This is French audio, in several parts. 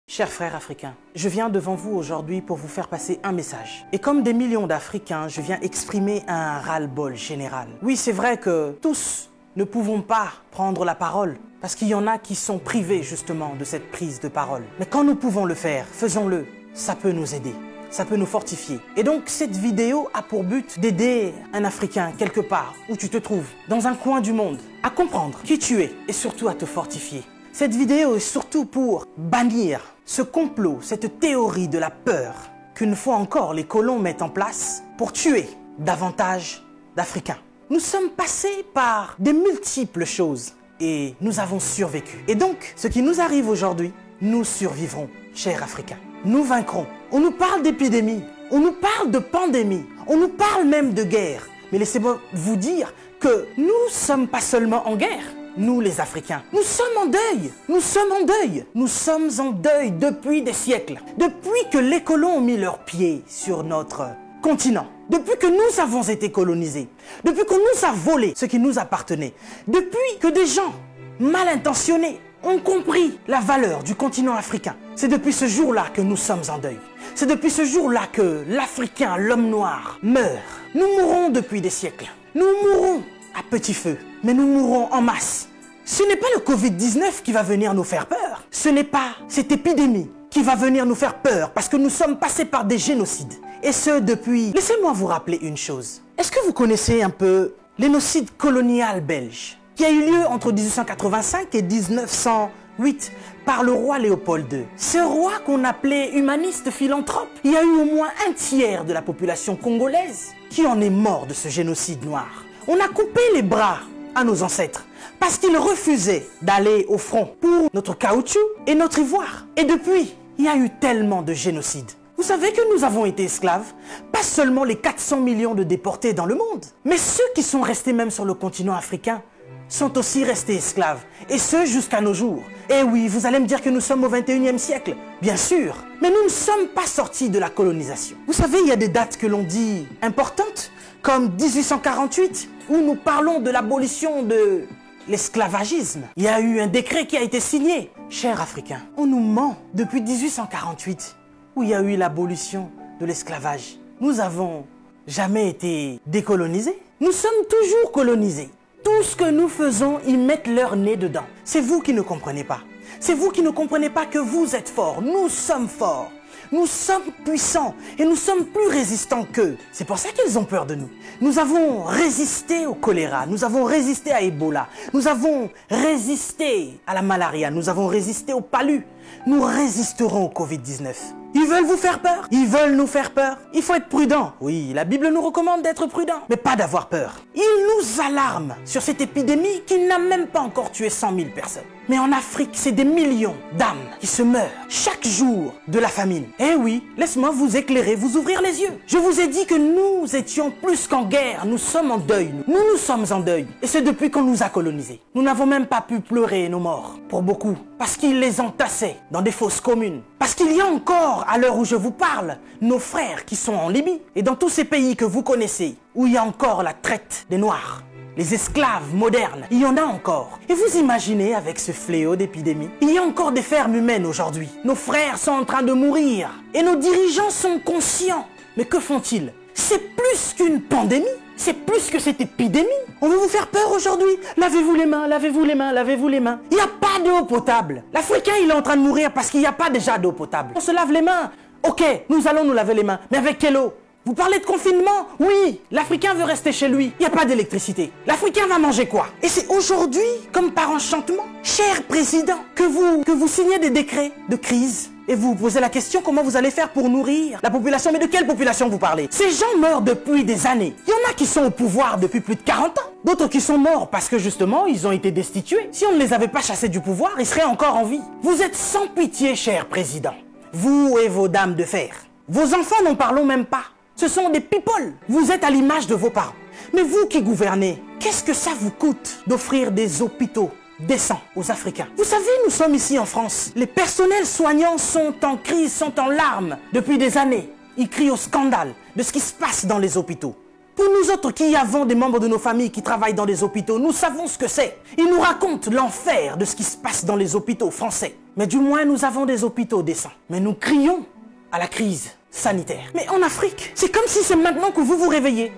Chers frères africains, je viens devant vous aujourd'hui pour vous faire passer un message. Et comme des millions d'Africains, je viens exprimer un ras-le-bol général. Oui, c'est vrai que tous ne pouvons pas prendre la parole, parce qu'il y en a qui sont privés justement de cette prise de parole. Mais quand nous pouvons le faire, faisons-le. Ça peut nous aider, ça peut nous fortifier. Et donc cette vidéo a pour but d'aider un Africain quelque part où tu te trouves, dans un coin du monde, à comprendre qui tu es et surtout à te fortifier. Cette vidéo est surtout pour bannir ce complot, cette théorie de la peur qu'une fois encore les colons mettent en place pour tuer davantage d'Africains. Nous sommes passés par des multiples choses et nous avons survécu. Et donc, ce qui nous arrive aujourd'hui, nous survivrons, chers Africains. Nous vaincrons. On nous parle d'épidémie, on nous parle de pandémie, on nous parle même de guerre. Mais laissez-moi vous dire que nous ne sommes pas seulement en guerre. Nous les Africains, nous sommes en deuil, nous sommes en deuil, nous sommes en deuil depuis des siècles. Depuis que les colons ont mis leurs pieds sur notre continent, depuis que nous avons été colonisés, depuis qu'on nous a volé ce qui nous appartenait, depuis que des gens mal intentionnés ont compris la valeur du continent africain. C'est depuis ce jour-là que nous sommes en deuil. C'est depuis ce jour-là que l'Africain, l'homme noir, meurt. Nous mourons depuis des siècles. Nous mourons à petit feu, mais nous mourrons en masse. Ce n'est pas le Covid-19 qui va venir nous faire peur. Ce n'est pas cette épidémie qui va venir nous faire peur parce que nous sommes passés par des génocides. Et ce depuis... Laissez-moi vous rappeler une chose. Est-ce que vous connaissez un peu l'énocide colonial belge qui a eu lieu entre 1885 et 1908 par le roi Léopold II? Ce roi qu'on appelait humaniste philanthrope, il y a eu au moins un tiers de la population congolaise qui en est mort de ce génocide noir. On a coupé les bras à nos ancêtres parce qu'ils refusaient d'aller au front pour notre caoutchouc et notre ivoire. Et depuis, il y a eu tellement de génocides. Vous savez que nous avons été esclaves, pas seulement les 400 millions de déportés dans le monde, mais ceux qui sont restés même sur le continent africain sont aussi restés esclaves, et ce jusqu'à nos jours. Et oui, vous allez me dire que nous sommes au 21e siècle, bien sûr, mais nous ne sommes pas sortis de la colonisation. Vous savez, il y a des dates que l'on dit importantes, comme 1848, où nous parlons de l'abolition de l'esclavagisme. Il y a eu un décret qui a été signé. Chers Africains, on nous ment depuis 1848, où il y a eu l'abolition de l'esclavage. Nous n'avons jamais été décolonisés. Nous sommes toujours colonisés. Tout ce que nous faisons, ils mettent leur nez dedans. C'est vous qui ne comprenez pas. C'est vous qui ne comprenez pas que vous êtes forts. Nous sommes forts. Nous sommes puissants et nous sommes plus résistants qu'eux. C'est pour ça qu'ils ont peur de nous. Nous avons résisté au choléra, nous avons résisté à Ebola, nous avons résisté à la malaria, nous avons résisté au palu. Nous résisterons au Covid-19. Ils veulent vous faire peur. Ils veulent nous faire peur. Il faut être prudent. Oui, la Bible nous recommande d'être prudent, mais pas d'avoir peur. Ils nous alarment sur cette épidémie qui n'a même pas encore tué 100 000 personnes. Mais en Afrique, c'est des millions d'âmes qui se meurent chaque jour de la famine. Eh oui, laisse-moi vous éclairer, vous ouvrir les yeux. Je vous ai dit que nous étions plus qu'en guerre. Nous sommes en deuil. Nous sommes en deuil. Et c'est depuis qu'on nous a colonisés. Nous n'avons même pas pu pleurer nos morts, pour beaucoup, parce qu'ils les entassaient dans des fosses communes. Parce qu'il y a encore, à l'heure où je vous parle, nos frères qui sont en Libye et dans tous ces pays que vous connaissez, où il y a encore la traite des Noirs. Les esclaves modernes, il y en a encore. Et vous imaginez avec ce fléau d'épidémie, il y a encore des fermes humaines aujourd'hui. Nos frères sont en train de mourir et nos dirigeants sont conscients. Mais que font-ils? C'est plus qu'une pandémie, c'est plus que cette épidémie. On veut vous faire peur aujourd'hui. Lavez-vous les mains, lavez-vous les mains, lavez-vous les mains. Il n'y a pas d'eau potable. L'Africain, il est en train de mourir parce qu'il n'y a pas déjà d'eau potable. On se lave les mains. Ok, nous allons nous laver les mains. Mais avec quelle eau? Vous parlez de confinement? Oui, l'Africain veut rester chez lui. Il n'y a pas d'électricité. L'Africain va manger quoi? Et c'est aujourd'hui, comme par enchantement, cher président, que vous signez des décrets de crise. Et vous vous posez la question, comment vous allez faire pour nourrir la population? Mais de quelle population vous parlez? Ces gens meurent depuis des années. Il y en a qui sont au pouvoir depuis plus de 40 ans. D'autres qui sont morts parce que justement, ils ont été destitués. Si on ne les avait pas chassés du pouvoir, ils seraient encore en vie. Vous êtes sans pitié, cher président. Vous et vos dames de fer. Vos enfants, n'en parlons même pas. Ce sont des people. Vous êtes à l'image de vos parents. Mais vous qui gouvernez, qu'est-ce que ça vous coûte d'offrir des hôpitaux décents aux Africains? Vous savez, nous sommes ici en France. Les personnels soignants sont en crise, sont en larmes depuis des années. Ils crient au scandale de ce qui se passe dans les hôpitaux. Pour nous autres qui avons des membres de nos familles qui travaillent dans des hôpitaux, nous savons ce que c'est. Ils nous racontent l'enfer de ce qui se passe dans les hôpitaux français. Mais du moins, nous avons des hôpitaux décents. Mais nous crions à la crise sanitaire. Mais en Afrique, c'est comme si c'est maintenant que vous vous réveillez.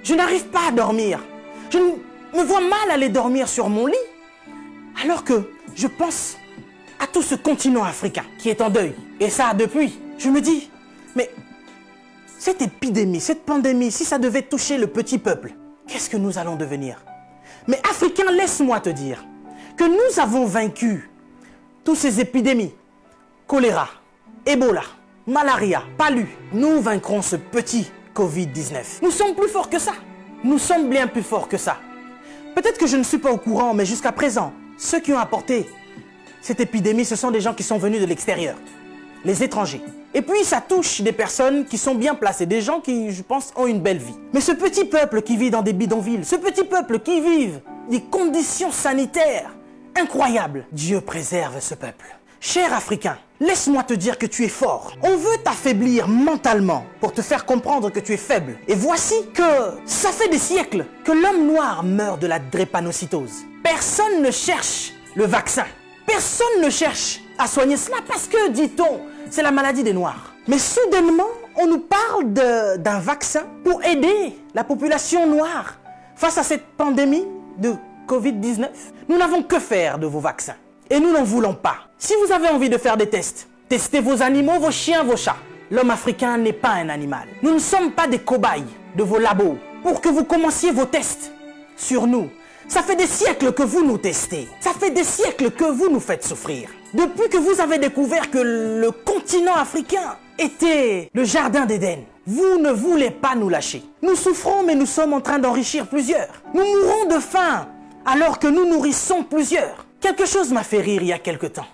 Je n'arrive pas à dormir. Je me vois mal aller dormir sur mon lit. Alors que je pense à tout ce continent africain qui est en deuil. Et ça, depuis, je me dis, mais cette épidémie, cette pandémie, si ça devait toucher le petit peuple, qu'est-ce que nous allons devenir? Mais Africains, laisse-moi te dire que nous avons vaincu toutes ces épidémies. Choléra, Ebola, malaria, palu. Nous vaincrons ce petit Covid-19. Nous sommes plus forts que ça. Nous sommes bien plus forts que ça. Peut-être que je ne suis pas au courant, mais jusqu'à présent, ceux qui ont apporté cette épidémie, ce sont des gens qui sont venus de l'extérieur, les étrangers. Et puis ça touche des personnes qui sont bien placées, des gens qui, je pense, ont une belle vie. Mais ce petit peuple qui vit dans des bidonvilles, ce petit peuple qui vit des conditions sanitaires incroyables, Dieu préserve ce peuple. Cher Africain, laisse-moi te dire que tu es fort. On veut t'affaiblir mentalement pour te faire comprendre que tu es faible. Et voici que ça fait des siècles que l'homme noir meurt de la drépanocytose. Personne ne cherche le vaccin. Personne ne cherche à soigner cela parce que, dit-on, c'est la maladie des Noirs. Mais soudainement, on nous parle d'un vaccin pour aider la population noire face à cette pandémie de Covid-19. Nous n'avons que faire de vos vaccins. Et nous n'en voulons pas. Si vous avez envie de faire des tests, testez vos animaux, vos chiens, vos chats. L'homme africain n'est pas un animal. Nous ne sommes pas des cobayes de vos labos pour que vous commenciez vos tests sur nous. Ça fait des siècles que vous nous testez. Ça fait des siècles que vous nous faites souffrir. Depuis que vous avez découvert que le continent africain était le jardin d'Éden, vous ne voulez pas nous lâcher. Nous souffrons, mais nous sommes en train d'enrichir plusieurs. Nous mourons de faim alors que nous nourrissons plusieurs. Quelque chose m'a fait rire il y a quelque temps.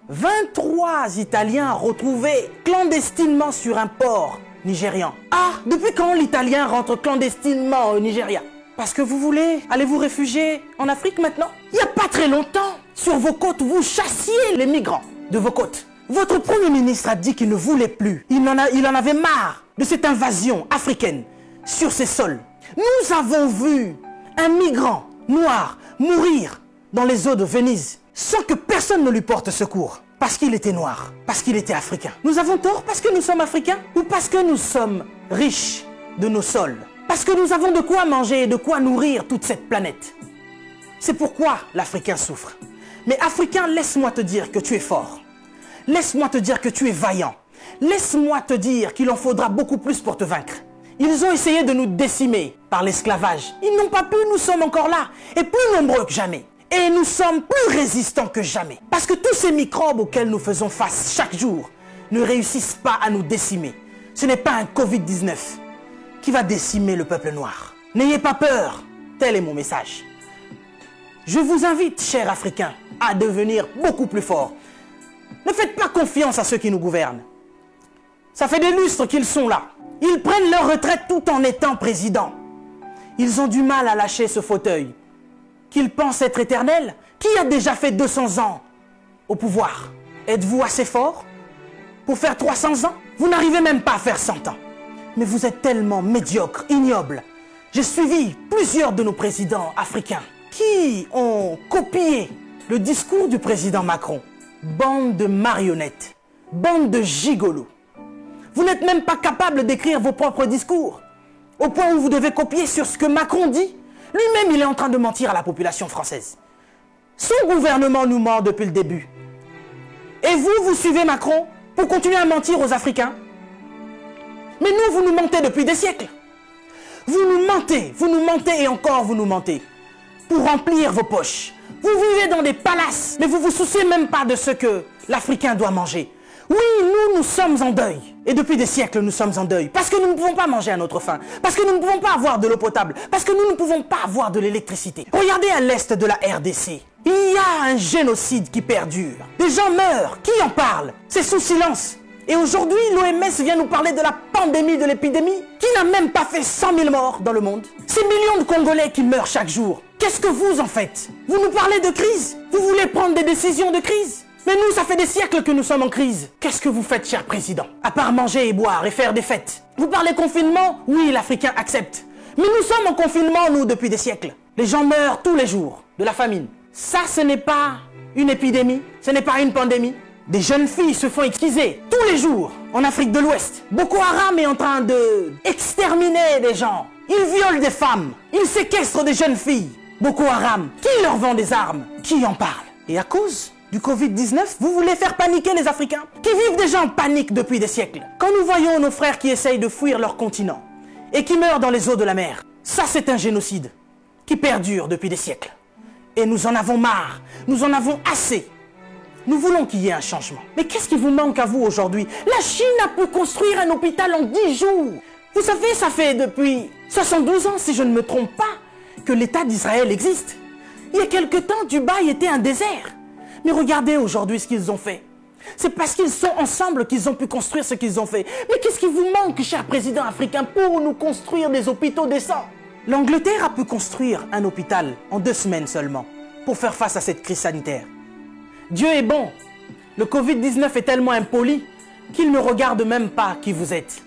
23 Italiens retrouvés clandestinement sur un port nigérian. Ah, depuis quand l'Italien rentre clandestinement au Nigeria? Parce que vous voulez aller vous réfugier en Afrique maintenant? Il n'y a pas très longtemps, sur vos côtes, vous chassiez les migrants de vos côtes. Votre Premier ministre a dit qu'il ne voulait plus. Il en avait marre de cette invasion africaine sur ses sols. Nous avons vu un migrant noir mourir dans les eaux de Venise sans que personne ne lui porte secours. Parce qu'il était noir, parce qu'il était africain. Nous avons tort parce que nous sommes africains ou parce que nous sommes riches de nos sols? Parce que nous avons de quoi manger et de quoi nourrir toute cette planète. C'est pourquoi l'Africain souffre. Mais Africain, laisse-moi te dire que tu es fort. Laisse-moi te dire que tu es vaillant. Laisse-moi te dire qu'il en faudra beaucoup plus pour te vaincre. Ils ont essayé de nous décimer par l'esclavage. Ils n'ont pas pu, nous sommes encore là. Et plus nombreux que jamais. Et nous sommes plus résistants que jamais. Parce que tous ces microbes auxquels nous faisons face chaque jour ne réussissent pas à nous décimer. Ce n'est pas un Covid-19 qui va décimer le peuple noir. N'ayez pas peur, tel est mon message. Je vous invite, chers Africains, à devenir beaucoup plus forts. Ne faites pas confiance à ceux qui nous gouvernent. Ça fait des lustres qu'ils sont là. Ils prennent leur retraite tout en étant présidents. Ils ont du mal à lâcher ce fauteuil qu'ils pensent être éternel. Qui a déjà fait 200 ans au pouvoir? Êtes-vous assez fort pour faire 300 ans? Vous n'arrivez même pas à faire 100 ans. Mais vous êtes tellement médiocre, ignoble. J'ai suivi plusieurs de nos présidents africains qui ont copié le discours du président Macron. Bande de marionnettes, bande de gigolos. Vous n'êtes même pas capable d'écrire vos propres discours, au point où vous devez copier sur ce que Macron dit. Lui-même, il est en train de mentir à la population française. Son gouvernement nous ment depuis le début. Et vous, vous suivez Macron pour continuer à mentir aux Africains? Mais nous, vous nous mentez depuis des siècles. Vous nous mentez et encore vous nous mentez. Pour remplir vos poches. Vous vivez dans des palaces, mais vous vous souciez même pas de ce que l'Africain doit manger. Oui, nous sommes en deuil. Et depuis des siècles, nous sommes en deuil. Parce que nous ne pouvons pas manger à notre faim. Parce que nous ne pouvons pas avoir de l'eau potable. Parce que nous ne pouvons pas avoir de l'électricité. Regardez à l'est de la RDC. Il y a un génocide qui perdure. Des gens meurent. Qui en parle? C'est sous silence. Et aujourd'hui, l'OMS vient nous parler de la pandémie, de l'épidémie, qui n'a même pas fait 100 000 morts dans le monde. Ces millions de Congolais qui meurent chaque jour. Qu'est-ce que vous en faites? Vous nous parlez de crise? Vous voulez prendre des décisions de crise? Mais nous, ça fait des siècles que nous sommes en crise. Qu'est-ce que vous faites, cher président? À part manger et boire et faire des fêtes. Vous parlez confinement? Oui, l'Africain accepte. Mais nous sommes en confinement, nous, depuis des siècles. Les gens meurent tous les jours de la famine. Ça, ce n'est pas Une épidémie, ce n'est pas une pandémie. Des jeunes filles se font exquiser tous les jours en Afrique de l'Ouest. Boko Haram est en train de exterminer des gens. Ils violent des femmes. Ils séquestrent des jeunes filles. Boko Haram, qui leur vend des armes? Qui en parle? Et à cause du Covid-19, vous voulez faire paniquer les Africains qui vivent déjà en panique depuis des siècles. Quand nous voyons nos frères qui essayent de fuir leur continent et qui meurent dans les eaux de la mer, ça c'est un génocide qui perdure depuis des siècles. Et nous en avons marre, nous en avons assez. Nous voulons qu'il y ait un changement. Mais qu'est-ce qui vous manque à vous aujourd'hui? La Chine a pu construire un hôpital en 10 jours. Vous savez, ça fait depuis 72 ans, si je ne me trompe pas, que l'État d'Israël existe. Il y a quelque temps, Dubaï était un désert. Mais regardez aujourd'hui ce qu'ils ont fait. C'est parce qu'ils sont ensemble qu'ils ont pu construire ce qu'ils ont fait. Mais qu'est-ce qui vous manque, cher président africain, pour nous construire des hôpitaux décents? L'Angleterre a pu construire un hôpital en 2 semaines seulement pour faire face à cette crise sanitaire. Dieu est bon. Le Covid-19 est tellement impoli qu'il ne regarde même pas qui vous êtes.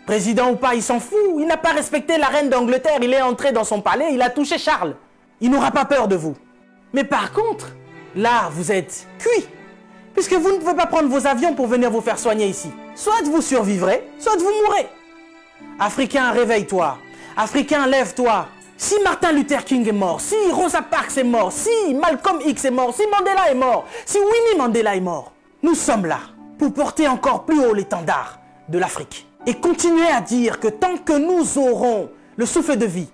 Président ou pas, il s'en fout. Il n'a pas respecté la reine d'Angleterre. Il est entré dans son palais, il a touché Charles. Il n'aura pas peur de vous. Mais par contre, là, vous êtes cuit. Puisque vous ne pouvez pas prendre vos avions pour venir vous faire soigner ici. Soit vous survivrez, soit vous mourrez. Africain, réveille-toi. Africain, lève-toi. Si Martin Luther King est mort, si Rosa Parks est mort, si Malcolm X est mort, si Mandela est mort, si Winnie Mandela est mort, nous sommes là pour porter encore plus haut l'étendard de l'Afrique. Et continuer à dire que tant que nous aurons le souffle de vie,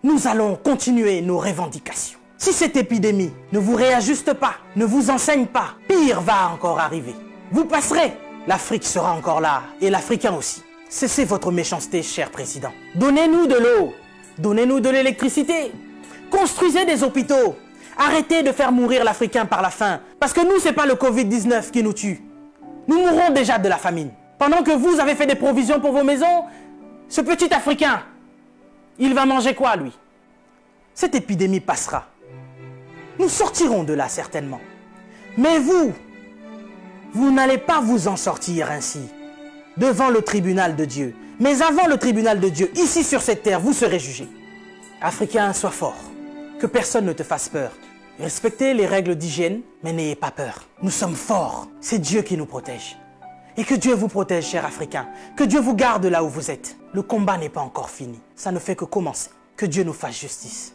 nous allons continuer nos revendications. Si cette épidémie ne vous réajuste pas, ne vous enseigne pas, pire va encore arriver. Vous passerez, l'Afrique sera encore là, et l'Africain aussi. Cessez votre méchanceté, cher président. Donnez-nous de l'eau, donnez-nous de l'électricité, construisez des hôpitaux, arrêtez de faire mourir l'Africain par la faim, parce que nous, ce n'est pas le Covid-19 qui nous tue. Nous mourrons déjà de la famine. Pendant que vous avez fait des provisions pour vos maisons, ce petit Africain, il va manger quoi, lui? Cette épidémie passera. Nous sortirons de là, certainement. Mais vous n'allez pas vous en sortir ainsi, devant le tribunal de Dieu. Mais avant le tribunal de Dieu, ici sur cette terre, vous serez jugés. Africain, sois fort. Que personne ne te fasse peur. Respectez les règles d'hygiène, mais n'ayez pas peur. Nous sommes forts. C'est Dieu qui nous protège. Et que Dieu vous protège, cher Africain. Que Dieu vous garde là où vous êtes. Le combat n'est pas encore fini. Ça ne fait que commencer. Que Dieu nous fasse justice.